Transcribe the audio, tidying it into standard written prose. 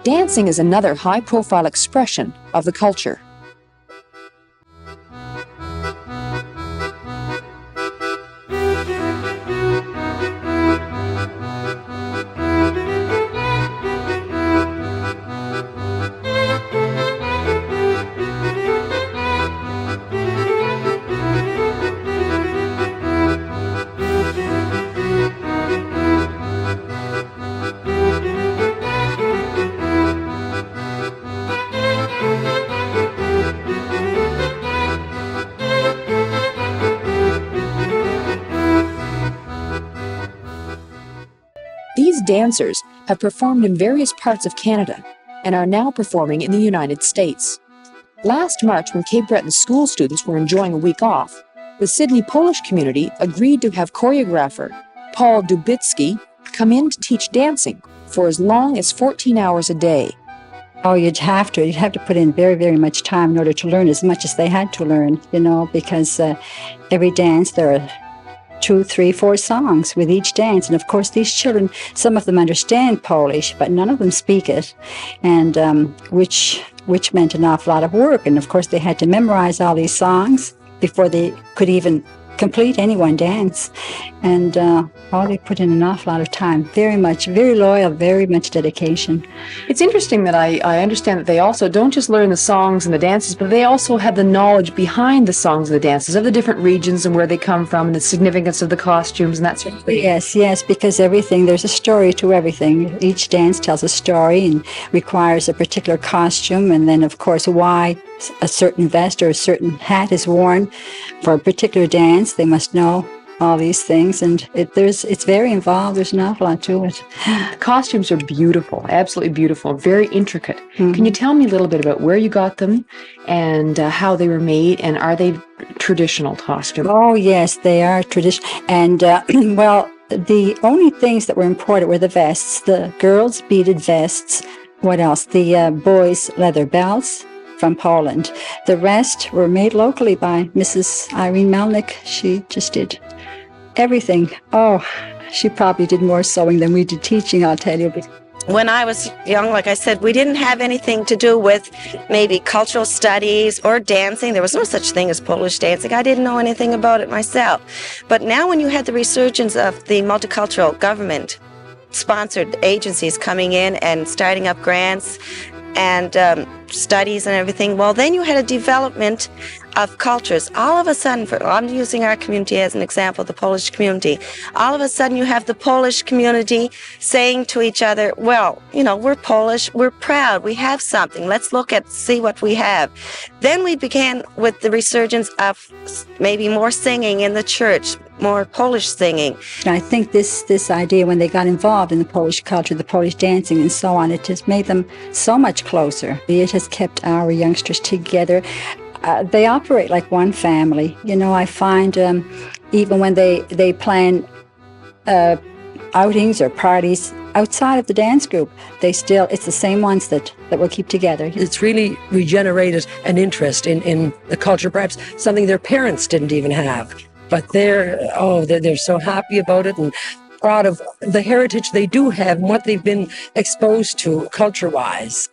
Dancing is another high-profile expression of the culture. These dancers have performed in various parts of Canada and are now performing in the United States. Last March, when Cape Breton school students were enjoying a week off, the Sydney Polish community agreed to have choreographer Paul Dubitsky come in to teach dancing for as long as 14 hours a day. Oh, you'd have to put in very, very much time in order to learn as much as they had to learn, because every dance there are 2, 3, 4 songs with each dance. And of course, these children, some of them understand Polish, but none of them speak it, and which meant an awful lot of work. And of course, they had to memorize all these songs before they could even complete any one dance. And they put in an awful lot of time, very loyal, very much dedication. It's interesting that I understand that they also don't just learn the songs and the dances, but they also have the knowledge behind the songs and the dances of the different regions and where they come from and the significance of the costumes and that sort of thing. Yes, because there's a story to everything. Each dance tells a story and requires a particular costume, and then of course why a certain vest or a certain hat is worn for a particular dance. They must know all these things, and it's very involved. There's an awful lot to it. The costumes are beautiful, absolutely beautiful, very intricate. Mm-hmm. Can you tell me a little bit about where you got them and how they were made, and are they traditional costume. Oh, yes, they are traditional. And, well, the only things that were imported were the vests, the girls' beaded vests. What else? The boys' leather belts from Poland. The rest were made locally by Mrs. Irene Melnick. She just did everything. Oh, she probably did more sewing than we did teaching, I'll tell you. When I was young, like I said, we didn't have anything to do with maybe cultural studies or dancing. There was no such thing as Polish dancing. I didn't know anything about it myself. But now when you had the resurgence of the multicultural government sponsored agencies coming in and starting up grants and studies and everything, well, then you had a development of cultures. All of a sudden, I'm using our community as an example, the Polish community. All of a sudden, you have the Polish community saying to each other, well, you know, we're Polish, we're proud, we have something. Let's see what we have. Then we began with the resurgence of maybe more singing in the church, more Polish singing. And I think this idea, when they got involved in the Polish culture, the Polish dancing and so on, it has made them so much closer. It has kept our youngsters together. They operate like one family. You know, I find even when they plan outings or parties outside of the dance group, it's the same ones that will keep together. It's really regenerated an interest in the culture, perhaps something their parents didn't even have. But they're so happy about it and proud of the heritage they do have and what they've been exposed to culture-wise.